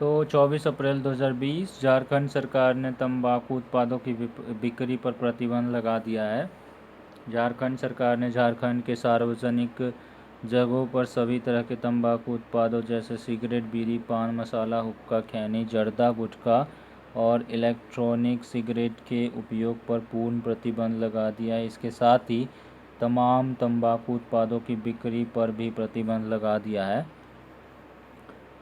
तो 24 अप्रैल 2020 झारखंड सरकार ने तंबाकू उत्पादों की बिक्री पर प्रतिबंध लगा दिया है। झारखंड सरकार ने झारखंड के सार्वजनिक जगहों पर सभी तरह के तंबाकू उत्पादों जैसे सिगरेट, बीड़ी, पान मसाला, हुक्का, खैनी, जर्दा, गुटखा और इलेक्ट्रॉनिक सिगरेट के उपयोग पर पूर्ण प्रतिबंध लगा दिया है। इसके साथ ही तमाम तंबाकू उत्पादों की बिक्री पर भी प्रतिबंध लगा दिया है।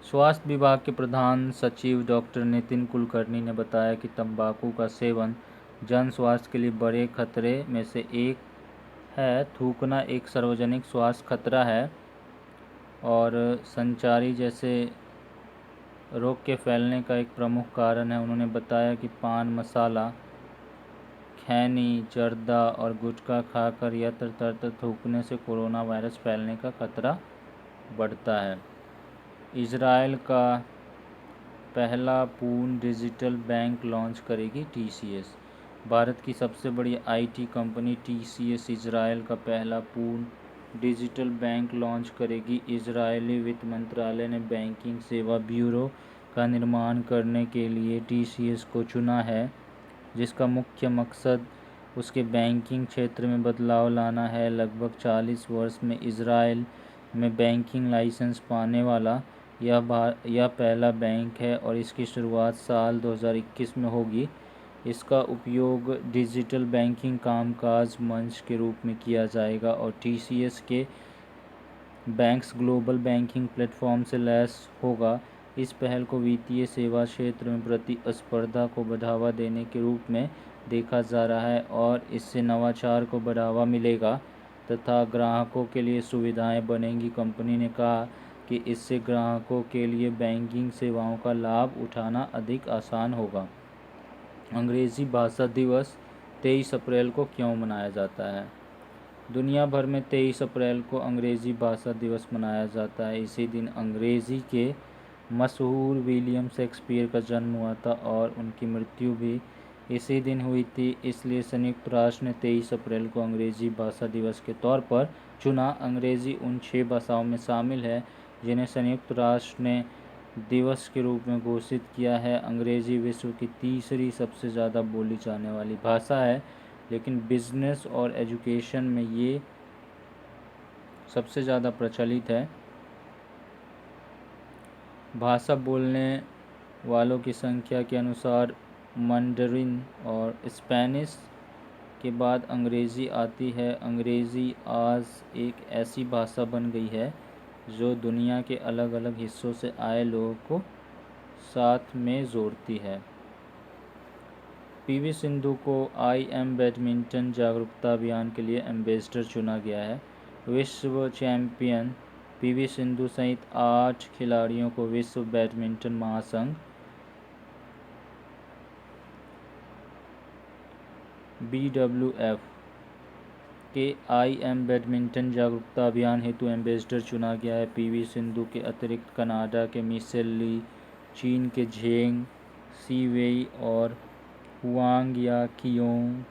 स्वास्थ्य विभाग के प्रधान सचिव डॉक्टर नितिन कुलकर्णी ने बताया कि तंबाकू का सेवन जन स्वास्थ्य के लिए बड़े खतरे में से एक है। थूकना एक सार्वजनिक स्वास्थ्य खतरा है और संचारी जैसे रोग के फैलने का एक प्रमुख कारण है। उन्होंने बताया कि पान मसाला, खैनी, जर्दा और गुटखा खाकर यत्र तत्र थूकने से कोरोना वायरस फैलने का खतरा बढ़ता है। इजराइल का पहला पूर्ण डिजिटल बैंक लॉन्च करेगी टीसीएस। भारत की सबसे बड़ी आईटी कंपनी टीसीएस इजराइल का पहला पूर्ण डिजिटल बैंक लॉन्च करेगी। इजरायली वित्त मंत्रालय ने बैंकिंग सेवा ब्यूरो का निर्माण करने के लिए टीसीएस को चुना है, जिसका मुख्य मकसद उसके बैंकिंग क्षेत्र में बदलाव लाना है। लगभग 40 वर्ष में इजराइल में बैंकिंग लाइसेंस पाने वाला यह पहला बैंक है और इसकी शुरुआत साल 2021 में होगी। इसका उपयोग डिजिटल बैंकिंग कामकाज मंच के रूप में किया जाएगा और टीसीएस के बैंक्स ग्लोबल बैंकिंग प्लेटफॉर्म से लैस होगा। इस पहल को वित्तीय सेवा क्षेत्र में प्रतिस्पर्धा को बढ़ावा देने के रूप में देखा जा रहा है और इससे नवाचार को बढ़ावा मिलेगा तथा ग्राहकों के लिए सुविधाएं बनेंगी। कंपनी ने कहा कि इससे ग्राहकों के लिए बैंकिंग सेवाओं का लाभ उठाना अधिक आसान होगा। अंग्रेजी भाषा दिवस 23 अप्रैल को क्यों मनाया जाता है? दुनिया भर में 23 अप्रैल को अंग्रेजी भाषा दिवस मनाया जाता है। इसी दिन अंग्रेजी के मशहूर विलियम शेक्सपियर का जन्म हुआ था और उनकी मृत्यु भी इसी दिन हुई थी। इसलिए संयुक्त राष्ट्र ने 23 अप्रैल को अंग्रेजी भाषा दिवस के तौर पर चुना। अंग्रेजी उन 6 भाषाओं में शामिल है जिन्हें संयुक्त राष्ट्र ने दिवस के रूप में घोषित किया है। अंग्रेजी विश्व की तीसरी सबसे ज़्यादा बोली जाने वाली भाषा है, लेकिन बिजनेस और एजुकेशन में ये सबसे ज़्यादा प्रचलित है। भाषा बोलने वालों की संख्या के अनुसार मंडरिन और स्पेनिश के बाद अंग्रेज़ी आती है। अंग्रेज़ी आज एक ऐसी भाषा बन गई है जो दुनिया के अलग अलग हिस्सों से आए लोगों को साथ में जोड़ती है। पीवी सिंधु को IM बैडमिंटन जागरूकता अभियान के लिए एम्बेसडर चुना गया है। विश्व चैंपियन पीवी सिंधु सहित 8 खिलाड़ियों को विश्व बैडमिंटन महासंघ BWF के IM बैडमिंटन जागरूकता अभियान हेतु एम्बेसडर चुना गया है। पीवी सिंधु के अतिरिक्त कनाडा के मिशेल ली, चीन के झेंग शीवेई और हुआंग या कियोंग,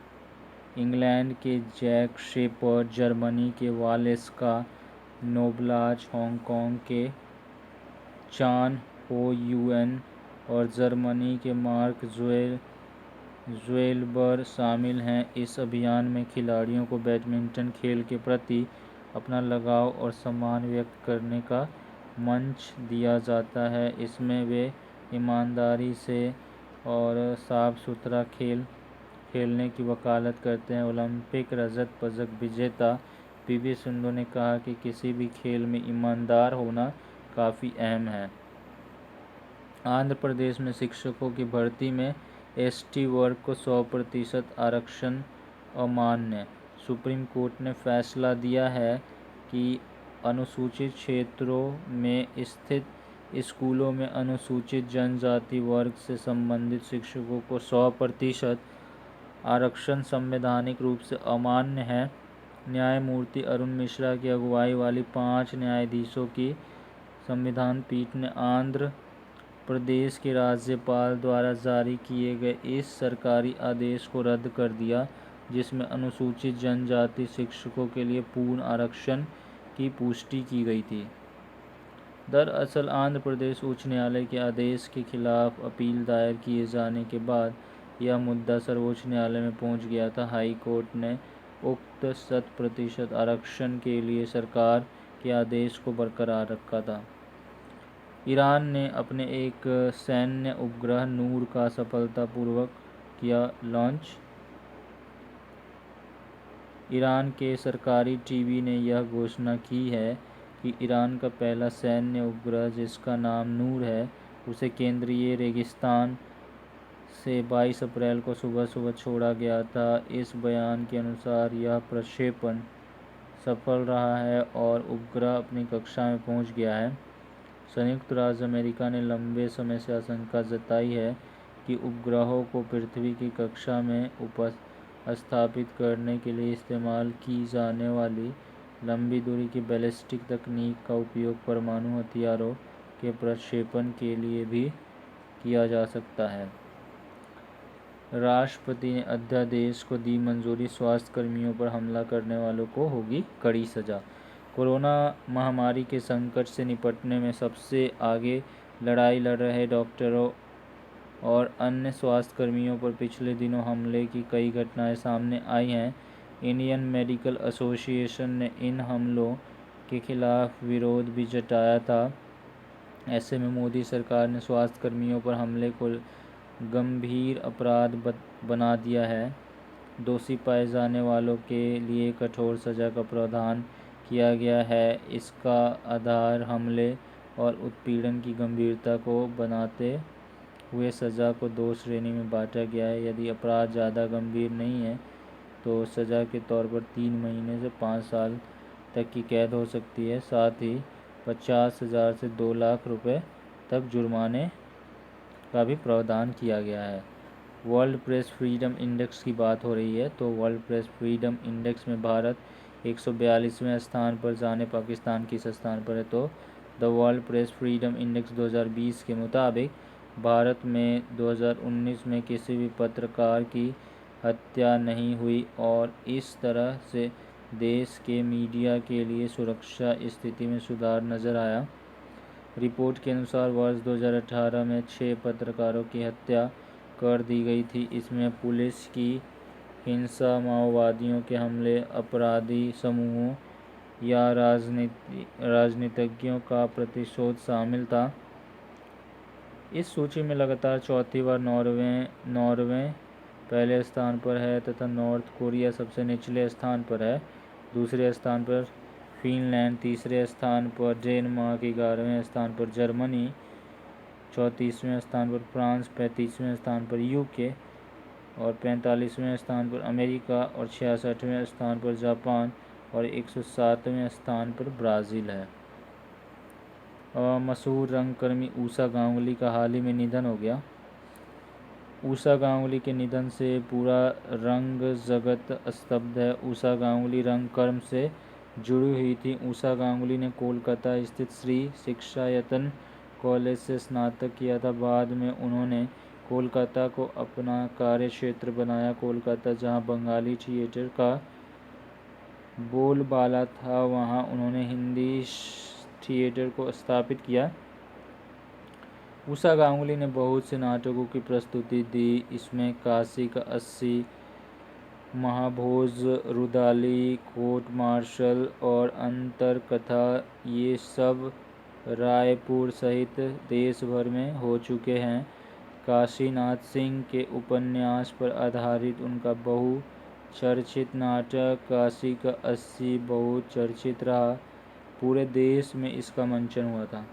इंग्लैंड के जैक शेपर्ड, जर्मनी के वालेस्का नोबलाज, हांगकांग के चान हो यूएन और जर्मनी के मार्क ज़ुएलबर शामिल हैं। इस अभियान में खिलाड़ियों को बैडमिंटन खेल के प्रति अपना लगाव और सम्मान व्यक्त करने का मंच दिया जाता है। इसमें वे ईमानदारी से और साफ सुथरा खेलने की वकालत करते हैं। ओलंपिक रजत पदक विजेता पीवी सिंधु ने कहा कि किसी भी खेल में ईमानदार होना काफ़ी अहम है। आंध्र प्रदेश में शिक्षकों की भर्ती में ST वर्ग को 100% आरक्षण अमान्य। सुप्रीम कोर्ट ने फैसला दिया है कि अनुसूचित क्षेत्रों में स्थित स्कूलों में अनुसूचित जनजाति वर्ग से संबंधित शिक्षकों को 100% आरक्षण संवैधानिक रूप से अमान्य है। न्यायमूर्ति अरुण मिश्रा की अगुवाई वाली 5 न्यायाधीशों की संविधान पीठ ने आंध्र प्रदेश के राज्यपाल द्वारा जारी किए गए इस सरकारी आदेश को रद्द कर दिया, जिसमें अनुसूचित जनजाति शिक्षकों के लिए पूर्ण आरक्षण की पुष्टि की गई थी। दरअसल आंध्र प्रदेश उच्च न्यायालय के आदेश के खिलाफ अपील दायर किए जाने के बाद यह मुद्दा सर्वोच्च न्यायालय में पहुंच गया था। हाई कोर्ट ने उक्त 100% आरक्षण के लिए सरकार के आदेश को बरकरार रखा था। ईरान ने अपने एक सैन्य उपग्रह नूर का सफलतापूर्वक किया लॉन्च। ईरान के सरकारी टीवी ने यह घोषणा की है कि ईरान का पहला सैन्य उपग्रह, जिसका नाम नूर है, उसे केंद्रीय रेगिस्तान से 22 अप्रैल को सुबह छोड़ा गया था। इस बयान के अनुसार यह प्रक्षेपण सफल रहा है और उपग्रह अपनी कक्षा में पहुंच गया है। संयुक्त राज्य अमेरिका ने लंबे समय से आशंका जताई है कि उपग्रहों को पृथ्वी की कक्षा में स्थापित करने के लिए इस्तेमाल की जाने वाली लंबी दूरी की बैलिस्टिक तकनीक का उपयोग परमाणु हथियारों के प्रक्षेपण के लिए भी किया जा सकता है। राष्ट्रपति ने अध्यादेश को दी मंजूरी, स्वास्थ्य कर्मियों पर हमला करने वालों को होगी कड़ी सजा। कोरोना महामारी के संकट से निपटने में सबसे आगे लड़ाई लड़ रहे डॉक्टरों और अन्य स्वास्थ्य कर्मियों पर पिछले दिनों हमले की कई घटनाएं सामने आई हैं। इंडियन मेडिकल एसोसिएशन ने इन हमलों के खिलाफ विरोध भी जताया था। ऐसे में मोदी सरकार ने स्वास्थ्य कर्मियों पर हमले को गंभीर अपराध बना दिया है। दोषी पाए जाने वालों के लिए कठोर सजा का प्रावधान किया गया है। इसका आधार हमले और उत्पीड़न की गंभीरता को बनाते हुए सज़ा को 2 श्रेणी में बांटा गया है। यदि अपराध ज़्यादा गंभीर नहीं है तो सज़ा के तौर पर 3 महीने से 5 साल तक की कैद हो सकती है। साथ ही 50,000 से 2 लाख रुपए तक जुर्माने का भी प्रावधान किया गया है। वर्ल्ड प्रेस फ्रीडम इंडेक्स की बात हो रही है तो वर्ल्ड प्रेस फ्रीडम इंडेक्स में भारत 142वें स्थान पर, जाने पाकिस्तान किस स्थान पर है तो the world press freedom index 2020 के मुताबिक भारत में 2019 में किसी भी पत्रकार की हत्या नहीं हुई और इस तरह से देश के मीडिया के लिए सुरक्षा स्थिति में सुधार नजर आया। रिपोर्ट के अनुसार वर्ष 2018 में 6 पत्रकारों की हत्या कर दी गई थी। इसमें पुलिस की हिंसा, माओवादियों के हमले, अपराधी समूहों या राजनीतिज्ञों का प्रतिशोध शामिल था। इस सूची में लगातार चौथी बार नॉर्वे पहले स्थान पर है तथा नॉर्थ कोरिया सबसे निचले स्थान पर है। दूसरे स्थान पर फिनलैंड, तीसरे स्थान पर डेनमार्क, 11वें स्थान पर जर्मनी, 34वें स्थान पर फ्रांस, 35वें स्थान पर यूके और 45वें स्थान पर अमेरिका और 66वें स्थान पर जापान और 107वें स्थान पर ब्राज़ील है। मशहूर रंगकर्मी उषा गांगुली का हाल ही में निधन हो गया। उषा गांगुली के निधन से पूरा रंग जगत स्तब्ध है। उषा गांगुली रंगकर्म से जुड़ी हुई थी। उषा गांगुली ने कोलकाता स्थित श्री शिक्षायतन कॉलेज से स्नातक किया था। बाद में उन्होंने कोलकाता को अपना कार्य क्षेत्र बनाया। कोलकाता जहां बंगाली थिएटर का बोलबाला था, वहां उन्होंने हिंदी थिएटर को स्थापित किया। उषा गांगुली ने बहुत से नाटकों की प्रस्तुति दी। इसमें काशी का 80, महाभोज, रुदाली, कोर्ट मार्शल और अंतर कथा, ये सब रायपुर सहित देश भर में हो चुके हैं। काशीनाथ सिंह के उपन्यास पर आधारित उनका बहुचर्चित नाटक काशी का 80 बहुत चर्चित रहा। पूरे देश में इसका मंचन हुआ था।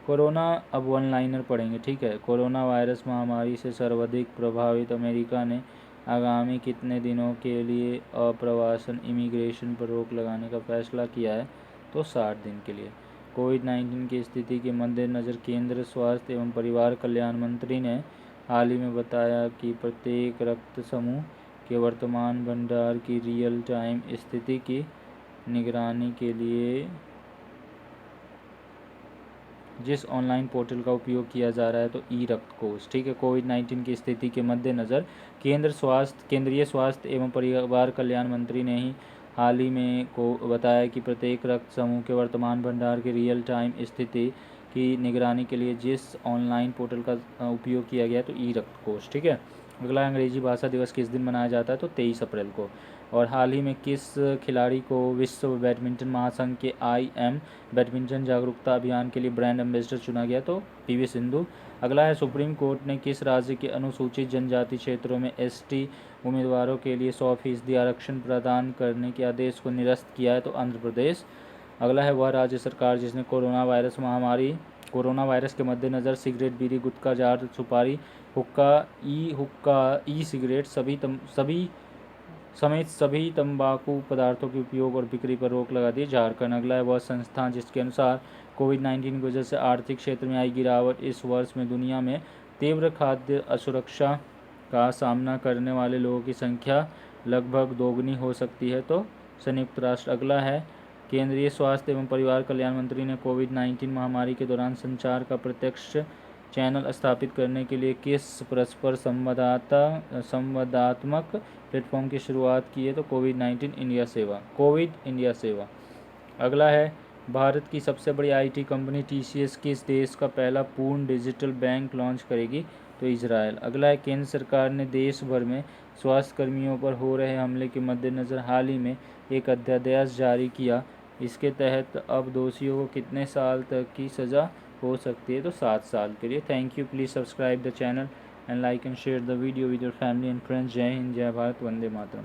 कोरोना, अब वन लाइनर पढ़ेंगे, ठीक है। कोरोना वायरस महामारी से सर्वाधिक प्रभावित अमेरिका ने आगामी कितने दिनों के लिए अप्रवासन इमिग्रेशन पर रोक लगाने का फैसला किया है तो 60 दिन के लिए। कोविड-19 की स्थिति के मद्देनज़र केंद्रीय स्वास्थ्य एवं परिवार कल्याण मंत्री ने हाल ही में बताया कि प्रत्येक रक्त समूह के वर्तमान भंडार की रियल टाइम स्थिति की निगरानी के लिए जिस ऑनलाइन पोर्टल का उपयोग किया जा रहा है तो ई रक्त कोष, ठीक है। कोविड-19 की स्थिति के मद्देनज़र केंद्रीय स्वास्थ्य एवं परिवार कल्याण मंत्री ने ही हाल ही में को बताया कि प्रत्येक रक्त समूह के वर्तमान भंडार की रियल टाइम स्थिति की निगरानी के लिए जिस ऑनलाइन पोर्टल का उपयोग किया गया तो ई रक्त कोष। ठीक है। अगला अंग्रेजी भाषा दिवस किस दिन मनाया जाता है तो 23 अप्रैल को। और हाल ही में किस खिलाड़ी को विश्व बैडमिंटन महासंघ के IM बैडमिंटन जागरूकता अभियान के लिए ब्रांड एम्बेसडर चुना गया तो PV सिंधु। अगला है सुप्रीम कोर्ट ने किस राज्य के अनुसूचित जनजाति क्षेत्रों में ST उम्मीदवारों के लिए 100% आरक्षण प्रदान करने के आदेश को निरस्त किया है तो आंध्र प्रदेश। अगला है वह राज्य सरकार जिसने कोरोना वायरस के मद्देनज़र सिगरेट, बीड़ी, गुटखा, जार, सुपारी, हुक्का, ई सिगरेट समेत सभी तंबाकू पदार्थों के उपयोग और बिक्री पर रोक लगा दी। झारखंड। अगला है वह संस्थान जिसके अनुसार कोविड-19 की वजह से आर्थिक क्षेत्र में आई गिरावट इस वर्ष में दुनिया में तीव्र खाद्य असुरक्षा का सामना करने वाले लोगों की संख्या लगभग दोगुनी हो सकती है तो संयुक्त राष्ट्र। अगला है केंद्रीय स्वास्थ्य एवं परिवार कल्याण मंत्री ने कोविड-19 महामारी के दौरान संचार का प्रत्यक्ष चैनल स्थापित करने के लिए किस परस्पर संवादात्मक प्लेटफॉर्म की शुरुआत की है तो कोविड इंडिया सेवा। अगला है भारत की सबसे बड़ी IT कंपनी TCS किस देश का पहला पूर्ण डिजिटल बैंक लॉन्च करेगी तो इजरायल। अगला है केंद्र सरकार ने देश भर में स्वास्थ्य कर्मियों पर हो रहे हमले के मद्देनज़र हाल ही में एक अध्यादेश जारी किया। इसके तहत अब दोषियों को कितने साल तक की सज़ा हो सकती है तो 7 साल के लिए। Thank you. Please subscribe the channel and like and share the video with your family and friends. जय हिंद, जय भारत, वंदे मातरम।